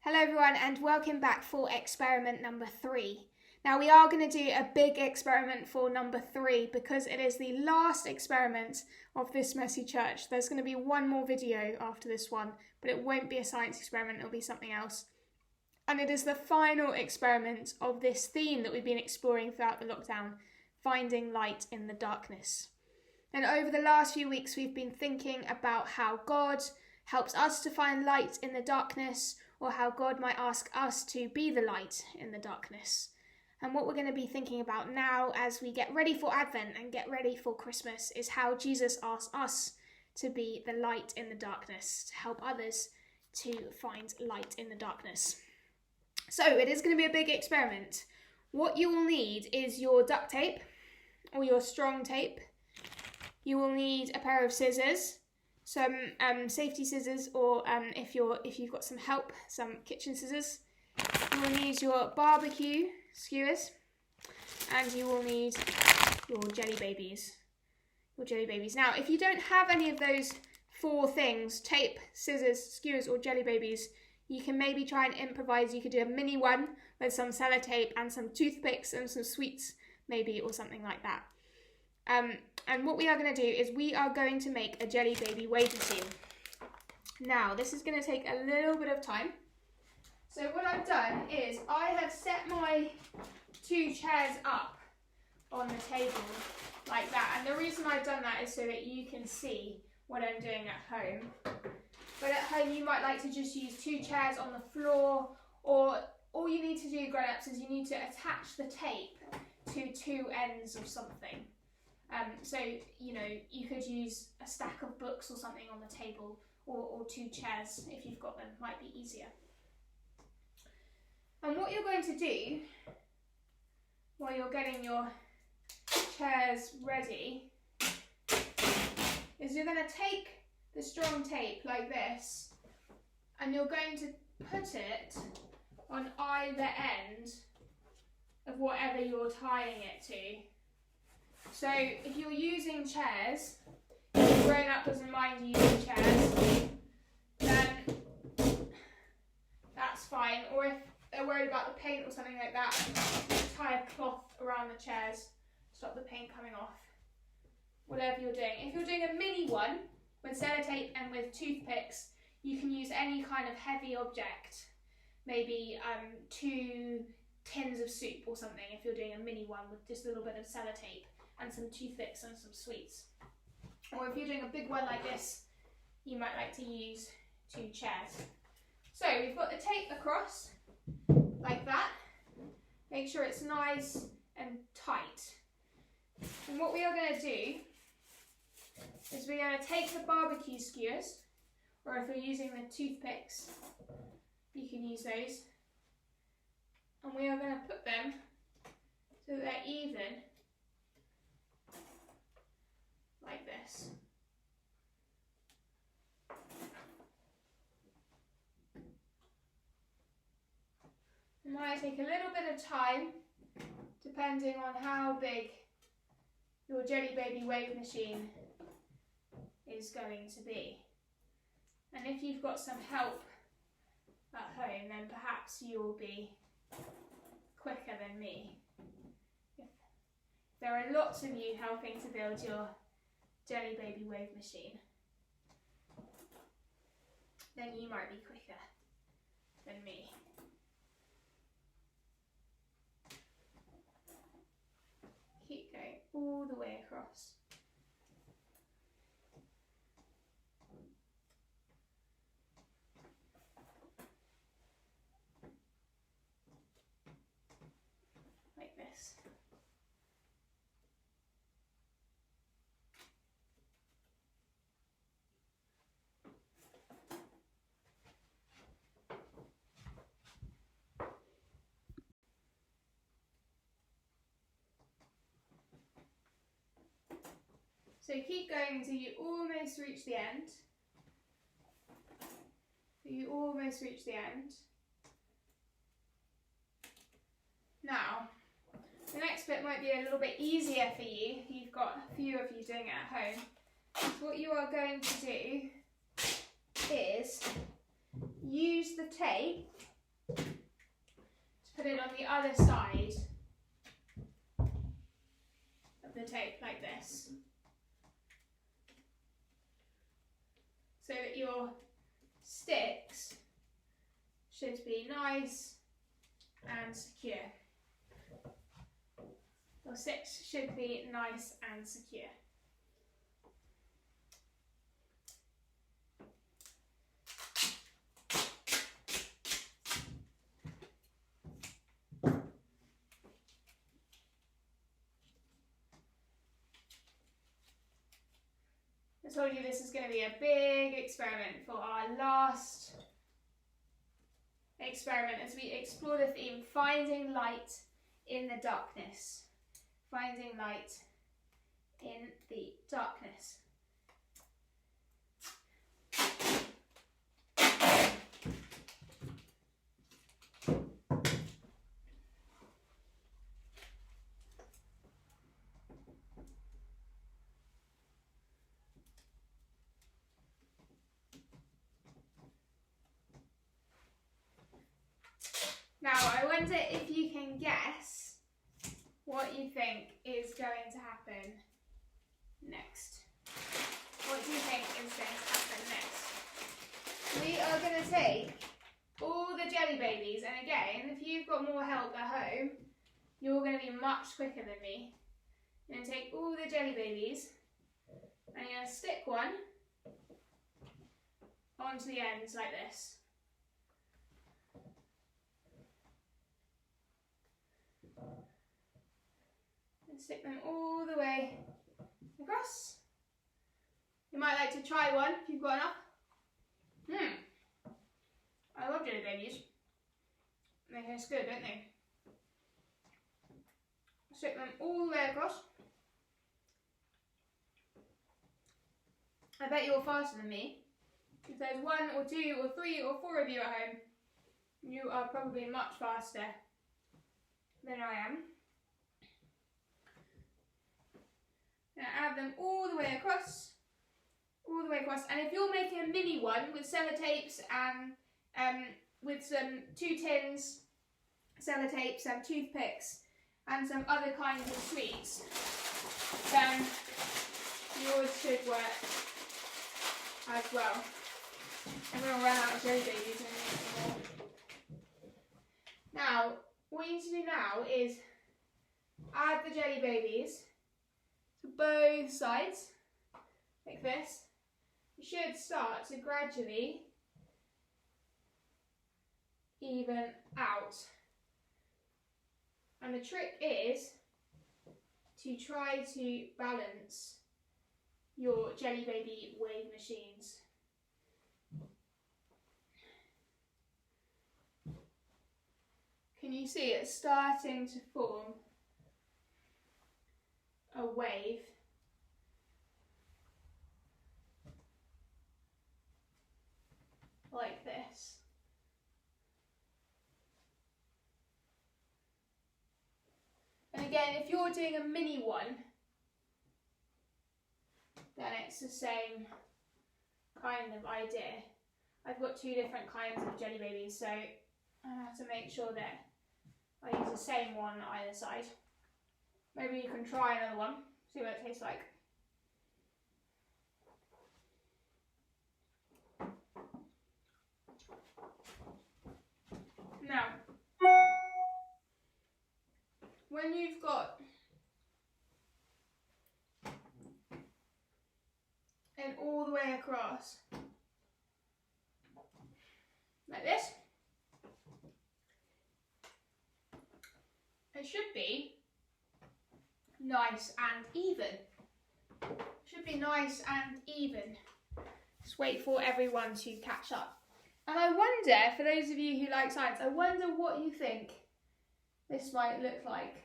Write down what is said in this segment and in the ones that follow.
Hello everyone and welcome back for experiment number 3. Now we are going to do a big experiment for number 3 because it is the last experiment of this messy church. There's going to be one more video after this one, but it won't be a science experiment, it'll be something else. And it is the final experiment of this theme that we've been exploring throughout the lockdown, finding light in the darkness. And over the last few weeks we've been thinking about how God helps us to find light in the darkness, or how God might ask us to be the light in the darkness. And what we're going to be thinking about now as we get ready for Advent and get ready for Christmas is how Jesus asks us to be the light in the darkness, to help others to find light in the darkness. So it is going to be a big experiment. What you will need is your duct tape or your strong tape. You will need a pair of scissors, some safety scissors, or if you've got some help, some kitchen scissors. You will need your barbecue skewers, and you will need your jelly babies. Now, if you don't have any of those 4 things, tape, scissors, skewers, or jelly babies, you can maybe try and improvise. You could do a mini one with some sellotape and some toothpicks and some sweets, maybe, or something like that. And what we are going to do is we are going to make a jelly baby wave machine. Now, this is going to take a little bit of time. So what I've done is I have set my 2 chairs up on the table like that. And the reason I've done that is so that you can see what I'm doing at home. But at home you might like to just use 2 chairs on the floor, or all you need to do, grown-ups, is you need to attach the tape to 2 ends of something. So, you could use a stack of books or something on the table, or 2 chairs if you've got them, might be easier. And what you're going to do while you're getting your chairs ready is you're going to take the strong tape like this, and you're going to put it on either end of whatever you're tying it to. So if you're using chairs, if a grown-up doesn't mind using chairs, then that's fine. Or if they're worried about the paint or something like that, tie a cloth around the chairs, stop the paint coming off. Whatever you're doing. If you're doing a mini one with sellotape and with toothpicks, you can use any kind of heavy object. Maybe 2 tins of soup or something if you're doing a mini one with just a little bit of sellotape and some toothpicks and some sweets. Or if you're doing a big one like this, you might like to use 2 chairs. So we've got the tape across like that. Make sure it's nice and tight. And what we are going to do is we're going to take the barbecue skewers, or if you're using the toothpicks, you can use those. And we are going to put them so that they're even, like this. It might take a little bit of time, depending on how big your jelly baby wave machine is going to be. And if you've got some help at home, then perhaps you'll be quicker than me. If there are lots of you helping to build your jelly baby wave machine, then you might be quicker than me. Keep going all the way across. Like this. So keep going until you almost reach the end. Now, the next bit might be a little bit easier for you if you've got a few of you doing it at home. So what you are going to do is use the tape to put it on the other side of the tape, like this. So that your sticks should be nice and secure. Your sticks should be nice and secure. I told you this is going to be a big experiment for our last experiment as we explore the theme finding light in the darkness. Finding light in the darkness. Now, I wonder if you can guess what you think is going to happen next. What do you think is going to happen next? We are going to take all the jelly babies, and again, if you've got more help at home, you're going to be much quicker than me. You're going to take all the jelly babies, and you're going to stick one onto the ends like this. And stick them all the way across. You might like to try one if you've got enough. I love jelly babies. They taste good, don't they? Stick them all the way across. I bet you're faster than me. If there's 1 or 2 or 3 or 4 of you at home, you are probably much faster than I am. Now add them all the way across. And if you're making a mini one with sellotapes and with some 2 tins, sellotapes, some toothpicks, and some other kinds of sweets, then yours should work as well. I'm going to run out of jelly babies and make some more. Now, what you need to do now is add the jelly babies to both sides, like this. You should start to gradually even out. And the trick is to try to balance your jelly baby wave machines. Can you see it starting to form a wave? Like this. And again, if you're doing a mini one, then it's the same kind of idea. I've got 2 different kinds of jelly babies, so I have to make sure that I use the same one on either side. Maybe you can try another one, see what it tastes like. Now, when you've got it all the way across, like this, it should be nice and even. Should be nice and even. Just wait for everyone to catch up. And I wonder, for those of you who like science, I wonder what you think this might look like.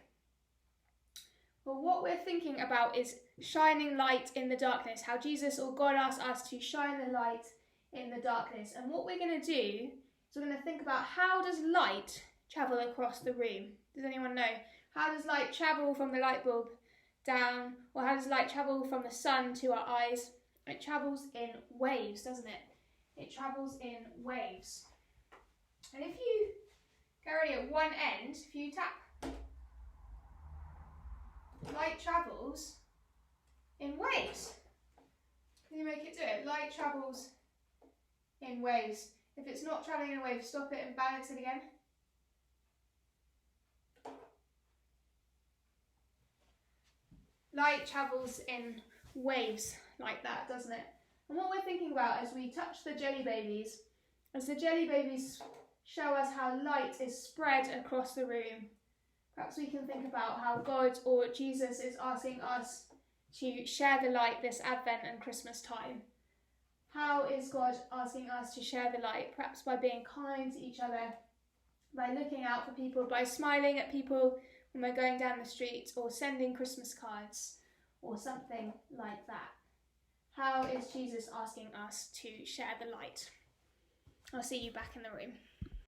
Well, what we're thinking about is shining light in the darkness, how Jesus or God asks us to shine the light in the darkness. And what we're going to do is we're going to think about, how does light travel across the room? Does anyone know? How does light travel from the light bulb down, or how does light travel from the sun to our eyes? It travels in waves, doesn't it? It travels in waves. And if you one end, if you tap, light travels in waves. Can you make it do it? Light travels in waves. If it's not travelling in a wave, stop it and balance it again. Light travels in waves like that, doesn't it? And what we're thinking about as we touch the jelly babies, as the jelly babies show us how light is spread across the room, perhaps we can think about how God or Jesus is asking us to share the light this Advent and Christmas time. How is God asking us to share the light? Perhaps by being kind to each other, by looking out for people, by smiling at people when we're going down the street, or sending Christmas cards, or something like that. How is Jesus asking us to share the light? I'll see you back in the room.